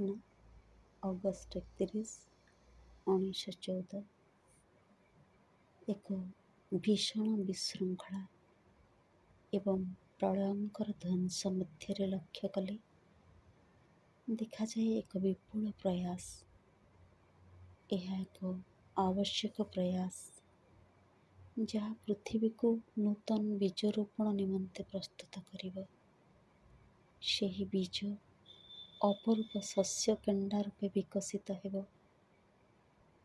ପ୍ରାର୍ଥନା ଅଗଷ୍ଟ 31, 1914। ଏକ ଭୀଷଣ ବିଶୃଙ୍ଖଳା ଏବଂ ପ୍ରଳୟଙ୍କର ଧ୍ୱଂସ ମଧ୍ୟରେ ଲକ୍ଷ୍ୟ କଲେ ଦେଖାଯାଏ ଏକ ବିପୁଳ ପ୍ରୟାସ। ଏହା ଏକ ଆବଶ୍ୟକ ପ୍ରୟାସ ଯାହା ପୃଥିବୀକୁ ନୂତନ ବୀଜ ରୋପଣ ନିମନ୍ତେ ପ୍ରସ୍ତୁତ କରିବ। ସେହି ବୀଜ ଅପରୂପ ଶସ୍ୟ କେଣ୍ଡା ରୂପେ ବିକଶିତ ହେବ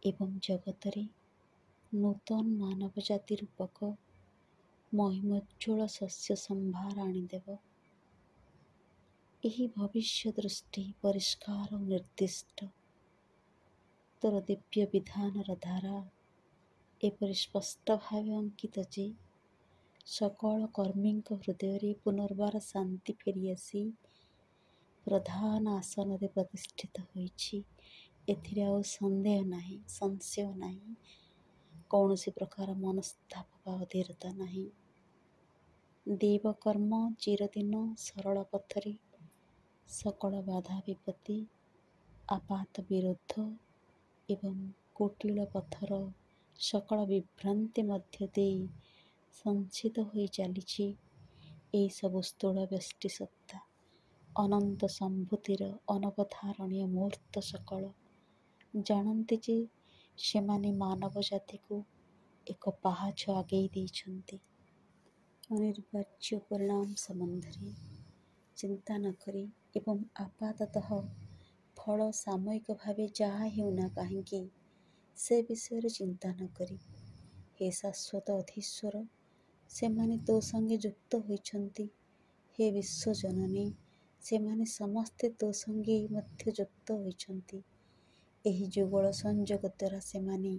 ଏବଂ ଜଗତରେ ନୂତନ ମାନବ ଜାତି ରୂପକ ମହିମୋଜ୍ଜ୍ୱଳ ଶସ୍ୟ ସମ୍ଭାର ଆଣିଦେବ। ଏହି ଭବିଷ୍ୟ ଦୃଷ୍ଟି ପରିଷ୍କାର ଓ ନିର୍ଦ୍ଦିଷ୍ଟ। ତୋର ଦିବ୍ୟ ବିଧାନର ଧାରା ଏପରି ସ୍ପଷ୍ଟ ଭାବେ ଅଙ୍କିତ ଯେ ସକଳ କର୍ମୀଙ୍କ ହୃଦୟରେ ପୁନର୍ବାର ଶାନ୍ତି ଫେରିଆସି ପ୍ରଧାନ ଆସନରେ ପ୍ରତିଷ୍ଠିତ ହୋଇଛି। ଏଥିରେ ଆଉ ସନ୍ଦେହ ନାହିଁ, ସଂଶୟ ନାହିଁ, କୌଣସି ପ୍ରକାର ମନସ୍ତାପ ବା ଅଧୀରତା ନାହିଁ। ଦେବକର୍ମ ଚିରଦିନ ସରଳ ପଥରେ ସକଳ ବାଧା ବିପତ୍ତି, ଆପାତ ବିରୋଧ ଏବଂ କୁଟିଳ ପଥର ସକଳ ବିଭ୍ରାନ୍ତି ମଧ୍ୟ ଦେଇ ସଞ୍ଚିତ ହୋଇ ଚାଲିଛି। ଏହିସବୁ ସ୍ଥୂଳ ବ୍ୟଷ୍ଟି ସତ୍ତା ଅନନ୍ତ ସମ୍ଭୂତିର ଅନବଧାରଣୀୟ ମୁହୂର୍ତ୍ତ ସକଳ ଜାଣନ୍ତି ଯେ ସେମାନେ ମାନବ ଜାତିକୁ ଏକ ପାହାଚ ଆଗେଇ ଦେଇଛନ୍ତି। ଅନିବାର୍ଯ୍ୟ ପରିଣାମ ସମ୍ବନ୍ଧରେ ଚିନ୍ତା ନ କରି ଏବଂ ଆପାତତଃ ଫଳ ସାମୟିକ ଭାବେ ଯାହା ହେଉନା କାହିଁକି ସେ ବିଷୟରେ ଚିନ୍ତା ନ କରି, ହେ ଶାଶ୍ୱତ ଅଧୀଶ୍ୱର, ସେମାନେ ତୋ ସଙ୍ଗେ ଯୁକ୍ତ ହୋଇଛନ୍ତି। ହେ ବିଶ୍ୱଜନନୀ, ସେମାନେ ସମସ୍ତେ ତୋ ସଙ୍ଗେ ମଧ୍ୟ ଯୁକ୍ତ ହୋଇଛନ୍ତି। ଏହି ଯୁଗଳ ସଂଯୋଗ ଦ୍ୱାରା ସେମାନେ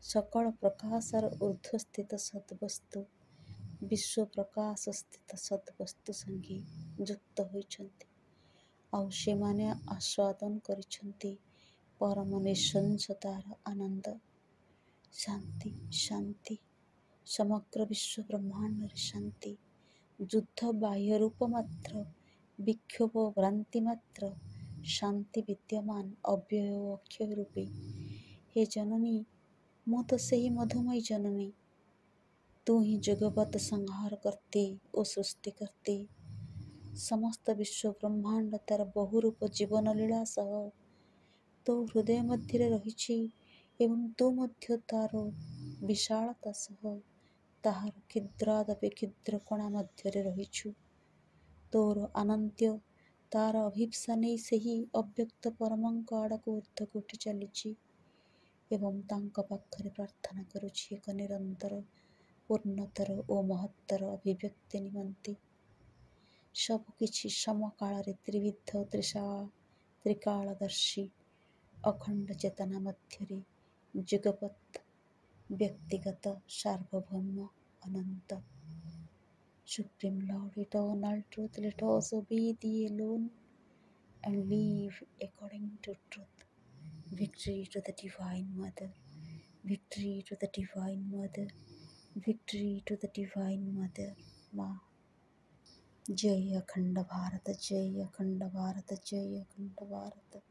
ସକଳ ପ୍ରକାଶର ଊର୍ଦ୍ଧ୍ୱସ୍ଥିତ ସଦ୍ବସ୍ତୁ ବିଶ୍ୱପ୍ରକାଶସ୍ଥିତ ସଦ୍ବସ୍ତୁ ସଙ୍ଗେ ଯୁକ୍ତ ହୋଇଛନ୍ତି। ଆଉ ସେମାନେ ଆସ୍ୱାଦନ କରିଛନ୍ତି ପରମ ନୃଶଂସତାର ଆନନ୍ଦ। ଶାନ୍ତି, ଶାନ୍ତି, ସମଗ୍ର ବିଶ୍ୱ ବ୍ରହ୍ମାଣ୍ଡରେ ଶାନ୍ତି। ଯୁଦ୍ଧ ବାହ୍ୟ ରୂପ ମାତ୍ର, ବିକ୍ଷୋଭ ଭ୍ରାନ୍ତି ମାତ୍ର, ଶାନ୍ତି ବିଦ୍ୟମାନ ଅବ୍ୟୟ ଓ ଅକ୍ଷୟ ରୂପେ। ହେ ଜନନୀ, ମୁଁ ତ ସେହି ମଧୁମୟୀ ଜନନୀ। ତୁ ହିଁ ଯୁଗପତ୍ ସଂହାରକର୍ତ୍ରୀ ଓ ସୃଷ୍ଟିକର୍ତ୍ରୀ। ସମସ୍ତ ବିଶ୍ୱ ବ୍ରହ୍ମାଣ୍ଡ ତାର ବହୁରୂପ ଜୀବନଲୀଳା ସହ ତୋ ହୃଦୟ ମଧ୍ୟରେ ରହିଛି ଏବଂ ତୁ ମଧ୍ୟ ତାର ବିଶାଳତା ସହ ତାହାର କ୍ଷୁଦ୍ରାଦପି କ୍ଷୁଦ୍ର କଣା ମଧ୍ୟରେ ରହିଛୁ। ତୋର ଆନନ୍ତ୍ୟ ତାର ଅଭିପ୍ସା ନେଇ ସେହି ଅବ୍ୟକ୍ତ ପରମଙ୍କ ଆଡ଼କୁ ଊର୍ଦ୍ଧ୍ୱକୁ ଉଠି ଚାଲିଛି ଏବଂ ତାଙ୍କ ପାଖରେ ପ୍ରାର୍ଥନା କରୁଛି ଏକ ନିରନ୍ତର, ପୂର୍ଣ୍ଣତର ଓ ମହତ୍ତର ଅଭିବ୍ୟକ୍ତି ନିମନ୍ତେ। ସବୁକିଛି ସମକାଳରେ ତ୍ରିବିଧ ତ୍ରିକାଳଦର୍ଶୀ ଅଖଣ୍ଡ ଚେତନା ମଧ୍ୟରେ ଯୁଗପତ୍ ବ୍ୟକ୍ତିଗତ ସାର୍ବଭୌମ ଅନନ୍ତ। Supreme Lord, eternal truth, let us obey thee alone and live according to truth. Victory to the Divine Mother, victory to the Divine Mother, victory to the Divine Mother, माँ। जय अखंड भारत, जय अखंड भारत, जय अखंड भारत।